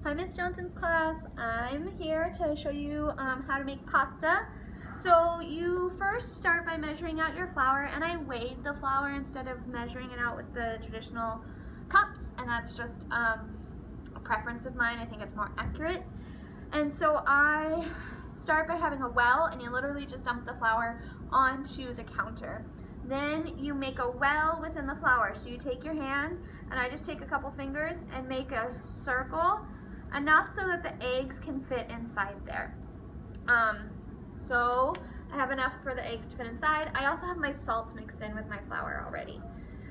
Hi, Miss Johnson's class. I'm here to show you how to make pasta. So you first start by measuring out your flour, and I weighed the flour instead of measuring it out with the traditional cups, and that's just a preference of mine. I think it's more accurate. And so I start by having a well, and you literally just dump the flour onto the counter. Then you make a well within the flour. So you take your hand, and I just take a couple fingers and make a circle, enough so that the eggs can fit inside there. So I have enough for the eggs to fit inside. I also have my salt mixed in with my flour already.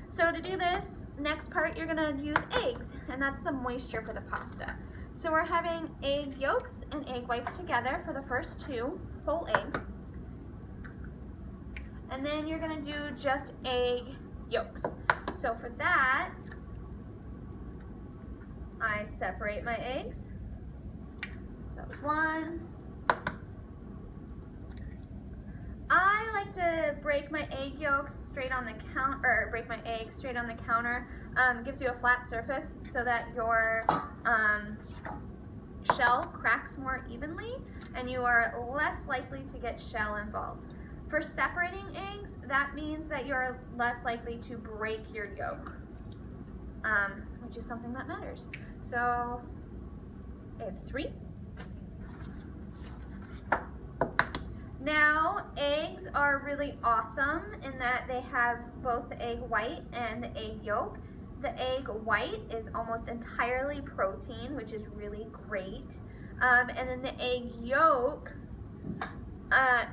So to do this, next part you're gonna use eggs, and that's the moisture for the pasta. So we're having egg yolks and egg whites together for the first two whole eggs. And then you're gonna do just egg yolks. So for that, I separate my eggs. So that was one. I like to break my egg yolks straight on the counter, or break my eggs straight on the counter. Gives you a flat surface so that your shell cracks more evenly, and you are less likely to get shell involved. For separating eggs, that means that you're less likely to break your yolk, which is something that matters. So I have 3. Now, eggs are really awesome in that they have both the egg white and the egg yolk. The egg white is almost entirely protein, which is really great. And then the egg yolk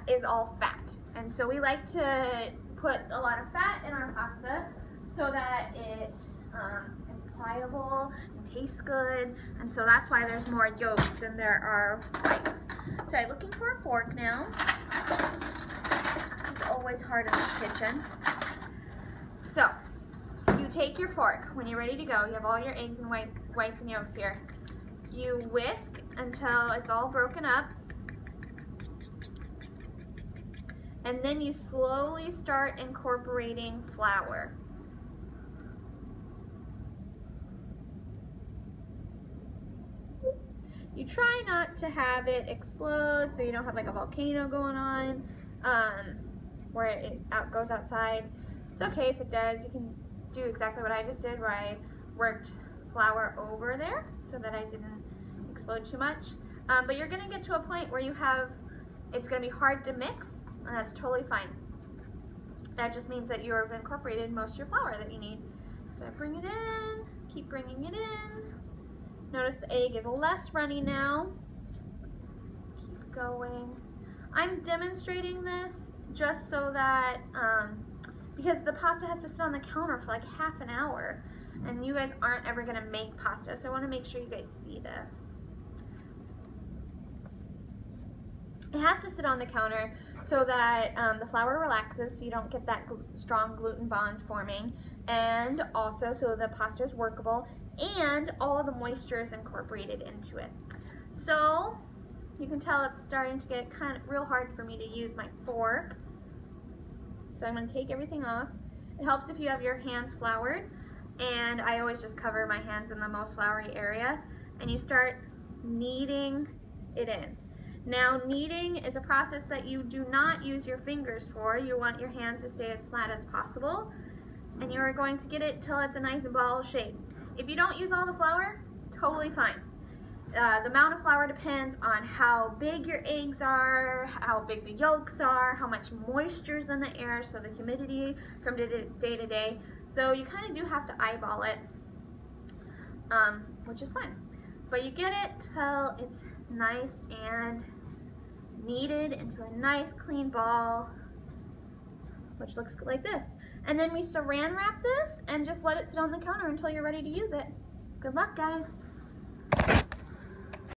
is all fat. And so we like to put a lot of fat in our pasta so that it is pliable and tastes good. And so that's why there's more yolks than there are whites. So I'm looking for a fork now. It's always hard in the kitchen. So you take your fork when you're ready to go. You have all your eggs and whites and yolks here. You whisk until it's all broken up. And then you slowly start incorporating flour. You try not to have it explode so you don't have like a volcano going on where it goes outside. It's okay if it does. You can do exactly what I just did, where I worked flour over there so that I didn't explode too much. But you're gonna get to a point where it's gonna be hard to mix, and that's totally fine. That just means that you have incorporated most of your flour that you need. So I bring it in, keep bringing it in. Notice the egg is less runny now. Keep going. I'm demonstrating this just so that, because the pasta has to sit on the counter for like half an hour, and you guys aren't ever gonna make pasta, so I wanna make sure you guys see this. It has to sit on the counter so that the flour relaxes, so you don't get that strong gluten bond forming, and also so the pasta is workable and all the moisture is incorporated into it. So you can tell it's starting to get kind of real hard for me to use my fork. So I'm going to take everything off. It helps if you have your hands floured, and I always just cover my hands in the most floury area, and you start kneading it in. Now, kneading is a process that you do not use your fingers for. You want your hands to stay as flat as possible, and you are going to get it till it's a nice ball shape. If you don't use all the flour, totally fine. The amount of flour depends on how big your eggs are, how big the yolks are, how much moisture is in the air, so the humidity from day to day. So you kind of do have to eyeball it, which is fine. But you get it till it's nice and kneaded into a nice clean ball, which looks like this. And then we saran wrap this and just let it sit on the counter until you're ready to use it. Good luck, guys.